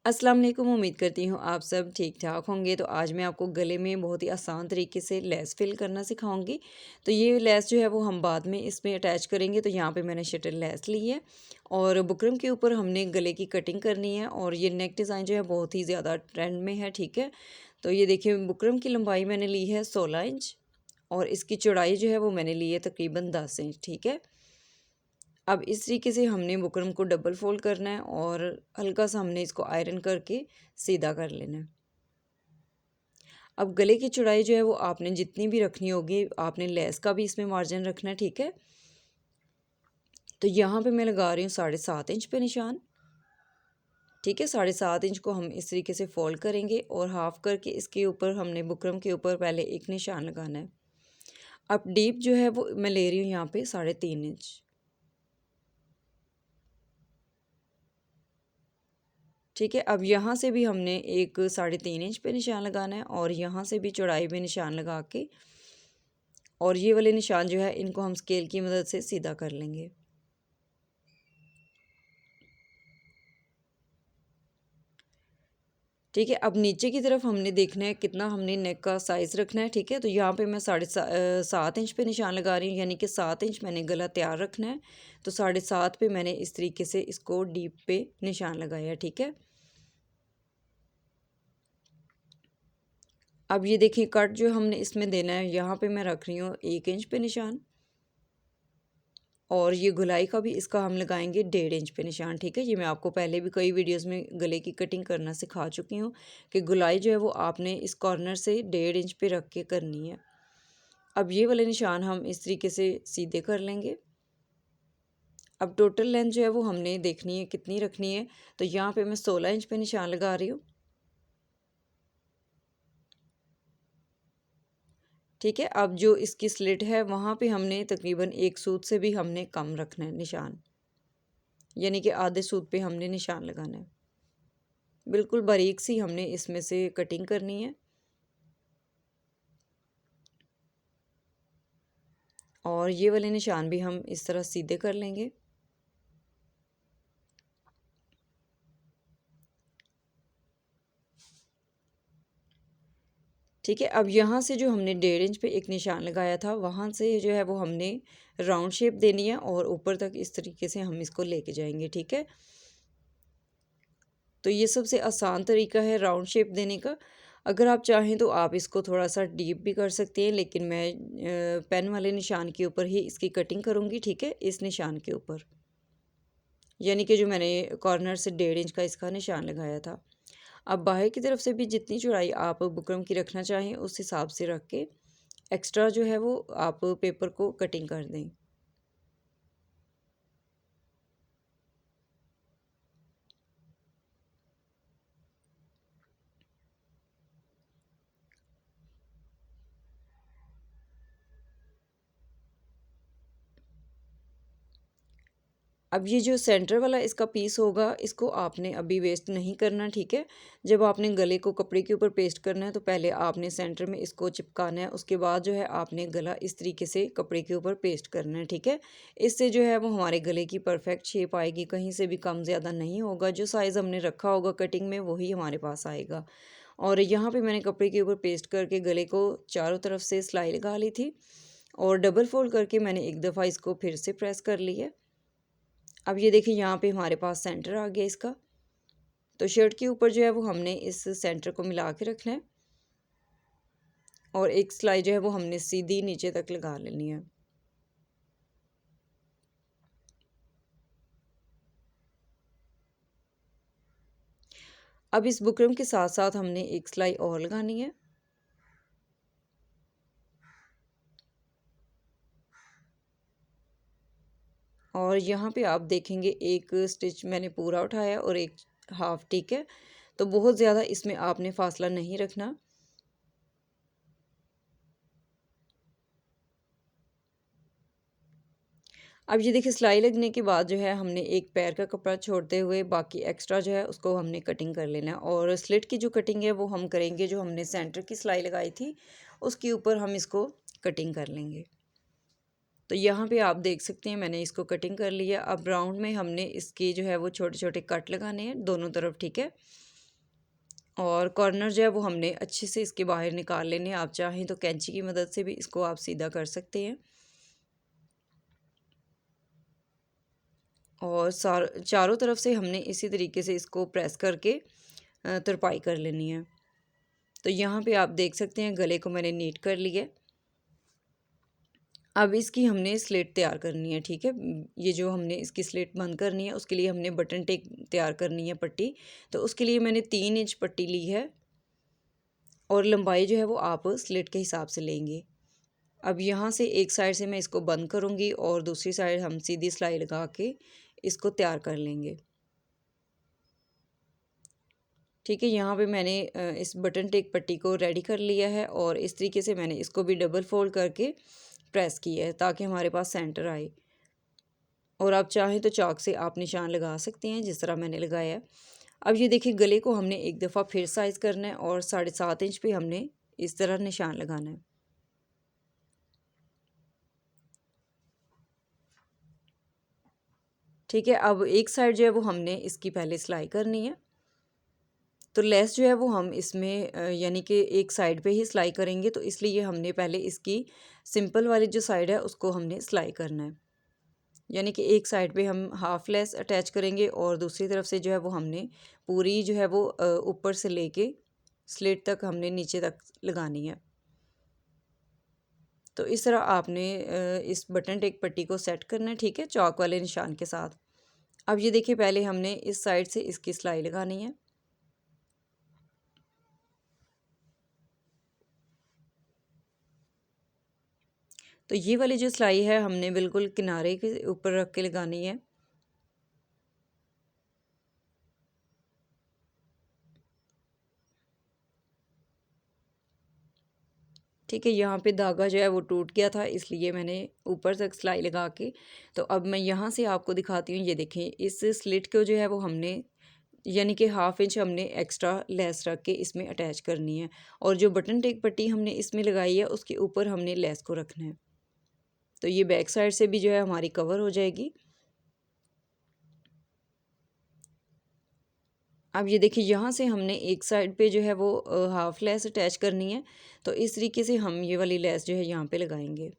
अस्सलाम वालेकुम। उम्मीद करती हूँ आप सब ठीक ठाक होंगे। तो आज मैं आपको गले में बहुत ही आसान तरीके से लेस फिल करना सिखाऊंगी। तो ये लेस जो है वो हम बाद में इसमें अटैच करेंगे। तो यहाँ पे मैंने शटल लेस ली है और बुकरम के ऊपर हमने गले की कटिंग करनी है। और ये नेक डिज़ाइन जो है बहुत ही ज़्यादा ट्रेंड में है, ठीक है। तो ये देखिए, बुकरम की लंबाई मैंने ली है 16 इंच और इसकी चौड़ाई जो है वो मैंने ली है तकरीबन 10 इंच, ठीक है। अब इस तरीके से हमने बुकरम को डबल फोल्ड करना है और हल्का सा हमने इसको आयरन करके सीधा कर लेना है। अब गले की चौड़ाई जो है वो आपने जितनी भी रखनी होगी, आपने लेस का भी इसमें मार्जिन रखना है, ठीक है। तो यहाँ पे मैं लगा रही हूँ 7.5 इंच पे निशान, ठीक है। 7.5 इंच को हम इस तरीके से फोल्ड करेंगे और हाफ करके इसके ऊपर हमने बुकरम के ऊपर पहले एक निशान लगाना है। अब डीप जो है वो मैं ले रही हूँ यहाँ पे 3.5 इंच, ठीक है। अब यहाँ से भी हमने एक 3.5 इंच पे निशान लगाना है और यहाँ से भी चौड़ाई में निशान लगा के और ये वाले निशान जो है इनको हम स्केल की मदद से सीधा कर लेंगे। ठीक है। अब नीचे की तरफ हमने देखना है कितना हमने नेक का साइज़ रखना है, ठीक है। तो यहाँ पे मैं 7.5 इंच पे निशान लगा रही हूँ, यानी कि 7 इंच मैंने गला तैयार रखना है। तो 7.5 पे मैंने इस तरीके से इसको डीप पे निशान लगाया, ठीक है। अब ये देखिए, कट जो हमने इसमें देना है, यहाँ पे मैं रख रही हूँ 1 इंच पे निशान और ये गुलाई का भी इसका हम लगाएंगे 1.5 इंच पे निशान, ठीक है। ये मैं आपको पहले भी कई वीडियोस में गले की कटिंग करना सिखा चुकी हूँ कि गुलाई जो है वो आपने इस कॉर्नर से 1.5 इंच पे रख के करनी है। अब ये वाले निशान हम इस तरीके से सीधे कर लेंगे। अब टोटल लेंथ जो है वो हमने देखनी है कितनी रखनी है। तो यहाँ पे मैं 16 इंच पे निशान लगा रही हूँ, ठीक है। अब जो इसकी स्लिट है वहाँ पे हमने तकरीबन एक सूत से भी हमने कम रखना है निशान, यानी कि आधे सूत पे हमने निशान लगाना है। बिल्कुल बारीक सी हमने इसमें से कटिंग करनी है और ये वाले निशान भी हम इस तरह सीधे कर लेंगे। ठीक है। अब यहाँ से जो हमने 1.5 इंच पे एक निशान लगाया था, वहाँ से जो है वो हमने राउंड शेप देनी है और ऊपर तक इस तरीके से हम इसको लेके जाएंगे, ठीक है। तो ये सबसे आसान तरीका है राउंड शेप देने का। अगर आप चाहें तो आप इसको थोड़ा सा डीप भी कर सकते हैं, लेकिन मैं पेन वाले निशान के ऊपर ही इसकी कटिंग करूँगी, ठीक है, इस निशान के ऊपर, यानी कि जो मैंने कॉर्नर से 1.5 इंच का इसका निशान लगाया था। अब बाहर की तरफ से भी जितनी चौड़ाई आप बुकरम की रखना चाहें उस हिसाब से रख के एक्स्ट्रा जो है वो आप पेपर को कटिंग कर दें। अब ये जो सेंटर वाला इसका पीस होगा, इसको आपने अभी वेस्ट नहीं करना, ठीक है। जब आपने गले को कपड़े के ऊपर पेस्ट करना है तो पहले आपने सेंटर में इसको चिपकाना है, उसके बाद जो है आपने गला इस तरीके से कपड़े के ऊपर पेस्ट करना है, ठीक है। इससे जो है वो हमारे गले की परफेक्ट शेप आएगी, कहीं से भी कम ज़्यादा नहीं होगा। जो साइज़ हमने रखा होगा कटिंग में वही हमारे पास आएगा। और यहाँ पे मैंने कपड़े के ऊपर पेस्ट करके गले को चारों तरफ से सिलाई लगा ली थी और डबल फोल्ड करके मैंने एक दफ़ा इसको फिर से प्रेस कर लिया है। अब ये देखिए, यहाँ पे हमारे पास सेंटर आ गया इसका। तो शर्ट के ऊपर जो है वो हमने इस सेंटर को मिला के रखना है और एक सिलाई जो है वो हमने सीधी नीचे तक लगा लेनी है। अब इस बुकरम के साथ साथ हमने एक सिलाई और लगानी है और यहाँ पे आप देखेंगे एक स्टिच मैंने पूरा उठाया और एक हाफ, ठीक है। तो बहुत ज़्यादा इसमें आपने फासला नहीं रखना। अब ये देखिए, सिलाई लगने के बाद जो है हमने एक पैर का कपड़ा छोड़ते हुए बाकी एक्स्ट्रा जो है उसको हमने कटिंग कर लेना है और स्लिट की जो कटिंग है वो हम करेंगे जो हमने सेंटर की सिलाई लगाई थी उसके ऊपर हम इसको कटिंग कर लेंगे। तो यहाँ पे आप देख सकते हैं मैंने इसको कटिंग कर लिया। अब राउंड में हमने इसकी जो है वो छोटे छोटे कट लगाने हैं दोनों तरफ, ठीक है। और कॉर्नर जो है वो हमने अच्छे से इसके बाहर निकाल लेने। आप चाहें तो कैंची की मदद से भी इसको आप सीधा कर सकते हैं। और चारों तरफ से हमने इसी तरीके से इसको प्रेस करके तुरपाई कर लेनी है। तो यहाँ पे आप देख सकते हैं गले को मैंने नीट कर लिया। अब इसकी हमने स्लेट तैयार करनी है, ठीक है। ये जो हमने इसकी स्लेट बंद करनी है उसके लिए हमने बटन टेक तैयार करनी है पट्टी। तो उसके लिए मैंने 3 इंच पट्टी ली है और लंबाई जो है वो आप स्लेट के हिसाब से लेंगे। अब यहाँ से एक साइड से मैं इसको बंद करूँगी और दूसरी साइड हम सीधी सिलाई लगा के इसको तैयार कर लेंगे, ठीक है। यहाँ पे मैंने इस बटन टेक पट्टी को रेडी कर लिया है और इस तरीके से मैंने इसको भी डबल फोल्ड करके प्रेस किया है ताकि हमारे पास सेंटर आए। और आप चाहें तो चाक से आप निशान लगा सकते हैं जिस तरह मैंने लगाया है। अब ये देखिए गले को हमने एक दफ़ा फिर साइज़ करना है और 7.5 इंच पे हमने इस तरह निशान लगाना है, ठीक है। अब एक साइड जो है वो हमने इसकी पहले सिलाई करनी है। तो लेस जो है वो हम इसमें यानी कि एक साइड पे ही सिलाई करेंगे, तो इसलिए हमने पहले इसकी सिंपल वाली जो साइड है उसको हमने सिलाई करना है। यानी कि एक साइड पे हम हाफ लेस अटैच करेंगे और दूसरी तरफ से जो है वो हमने पूरी जो है वो ऊपर से लेके स्लिट तक हमने नीचे तक लगानी है। तो इस तरह आपने इस बटन टेक पट्टी को सेट करना है, ठीक है, चौक वाले निशान के साथ। अब ये देखिए पहले हमने इस साइड से इसकी सिलाई लगानी है। तो ये वाली जो सिलाई है हमने बिल्कुल किनारे के ऊपर रख के लगानी है। ठीक है, यहाँ पे धागा जो है वो टूट गया था इसलिए मैंने ऊपर तक सिलाई लगा के, तो अब मैं यहाँ से आपको दिखाती हूँ। ये देखें इस स्लिट को जो है वो हमने यानी कि हाफ इंच हमने एक्स्ट्रा लेस रख के इसमें अटैच करनी है और जो बटन टेक पट्टी हमने इसमें लगाई है उसके ऊपर हमने लेस को रखना है। तो ये बैक साइड से भी जो है हमारी कवर हो जाएगी। अब ये देखिए यहाँ से हमने एक साइड पे जो है वो हाफ लेस अटैच करनी है। तो इस तरीके से हम ये वाली लेस जो है यहाँ पे लगाएंगे।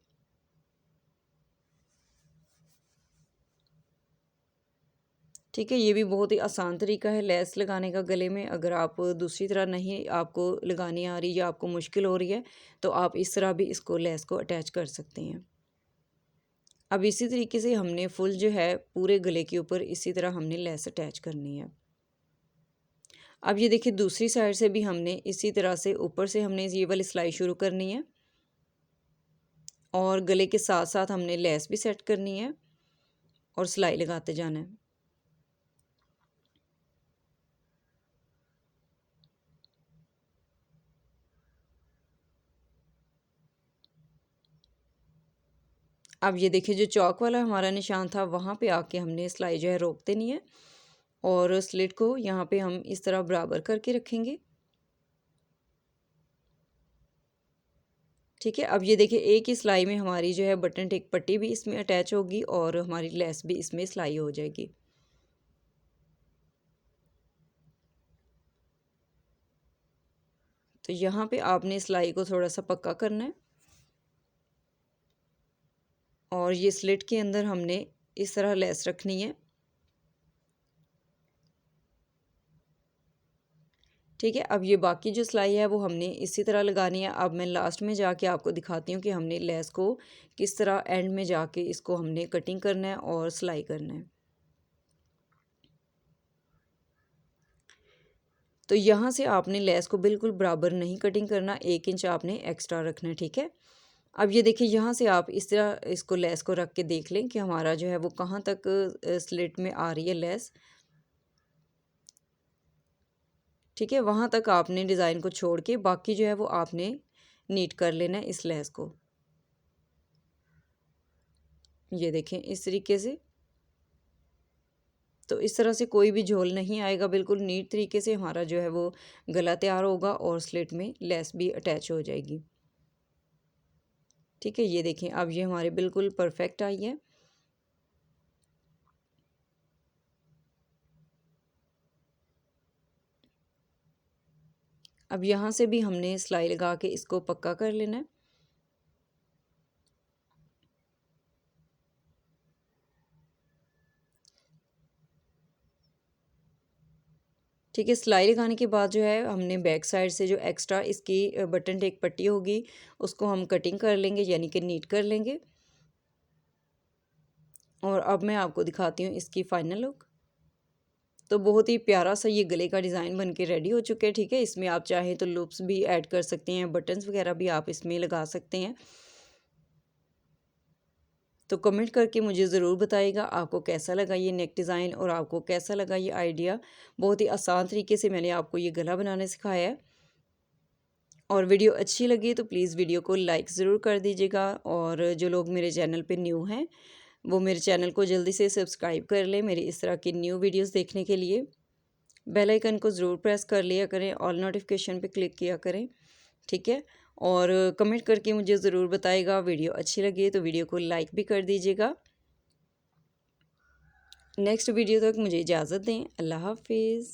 ठीक है, ये भी बहुत ही आसान तरीका है लेस लगाने का गले में। अगर आप दूसरी तरह नहीं आपको लगानी आ रही या आपको मुश्किल हो रही है तो आप इस तरह भी इसको लेस को अटैच कर सकते हैं। अब इसी तरीके से हमने फुल जो है पूरे गले के ऊपर इसी तरह हमने लेस अटैच करनी है। अब ये देखिए दूसरी साइड से भी हमने इसी तरह से ऊपर से हमने ये वाली सिलाई शुरू करनी है और गले के साथ साथ हमने लेस भी सेट करनी है और सिलाई लगाते जाना है। अब ये देखिए जो चौक वाला हमारा निशान था वहाँ पे आके हमने सिलाई जो है रोक देनी है और स्लिट को यहाँ पे हम इस तरह बराबर करके रखेंगे। ठीक है, अब ये देखिए एक ही सिलाई में हमारी जो है बटन टेक पट्टी भी इसमें अटैच होगी और हमारी लेस भी इसमें सिलाई हो जाएगी। तो यहाँ पे आपने सिलाई को थोड़ा सा पक्का करना है और ये स्लिट के अंदर हमने इस तरह लेस रखनी है। ठीक है, अब ये बाकी जो सिलाई है वो हमने इसी तरह लगानी है। अब मैं लास्ट में जाके आपको दिखाती हूँ कि हमने लेस को किस तरह एंड में जाके इसको हमने कटिंग करना है और सिलाई करना है। तो यहाँ से आपने लेस को बिल्कुल बराबर नहीं कटिंग करना, 1 इंच आपने एक्स्ट्रा रखना है, ठीक है। अब ये देखिए यहाँ से आप इस तरह इसको लेस को रख के देख लें कि हमारा जो है वो कहाँ तक स्लिट में आ रही है लेस। ठीक है, वहाँ तक आपने डिज़ाइन को छोड़ के बाकी जो है वो आपने नीट कर लेना है इस लेस को। ये देखें इस तरीके से। तो इस तरह से कोई भी झोल नहीं आएगा, बिल्कुल नीट तरीके से हमारा जो है वो गला तैयार होगा और स्लिट में लेस भी अटैच हो जाएगी। ठीक है, ये देखें अब ये हमारे बिल्कुल परफेक्ट आई है। अब यहाँ से भी हमने सिलाई लगा के इसको पक्का कर लेना है। ठीक है, सिलाई लगाने के बाद जो है हमने बैक साइड से जो एक्स्ट्रा इसकी बटन टेक पट्टी होगी उसको हम कटिंग कर लेंगे, यानी कि नीट कर लेंगे। और अब मैं आपको दिखाती हूँ इसकी फाइनल लुक। तो बहुत ही प्यारा सा ये गले का डिज़ाइन बन के रेडी हो चुके हैं। ठीक है, इसमें आप चाहें तो लूप्स भी ऐड कर सकते हैं, बटन्स वगैरह भी आप इसमें लगा सकते हैं। तो कमेंट करके मुझे ज़रूर बताइएगा आपको कैसा लगा ये नेक डिज़ाइन और आपको कैसा लगा ये आइडिया। बहुत ही आसान तरीके से मैंने आपको ये गला बनाने सिखाया है। और वीडियो अच्छी लगी तो प्लीज़ वीडियो को लाइक ज़रूर कर दीजिएगा। और जो लोग मेरे चैनल पे न्यू हैं वो मेरे चैनल को जल्दी से सब्सक्राइब कर लें मेरी इस तरह की न्यू वीडियोस देखने के लिए। बेल आइकन को ज़रूर प्रेस कर लिया करें, ऑल नोटिफिकेशन पे क्लिक किया करें। ठीक है, और कमेंट करके मुझे ज़रूर बताइएगा। वीडियो अच्छी लगी तो वीडियो को लाइक भी कर दीजिएगा। नेक्स्ट वीडियो तक मुझे इजाज़त दें। अल्लाह हाफिज़।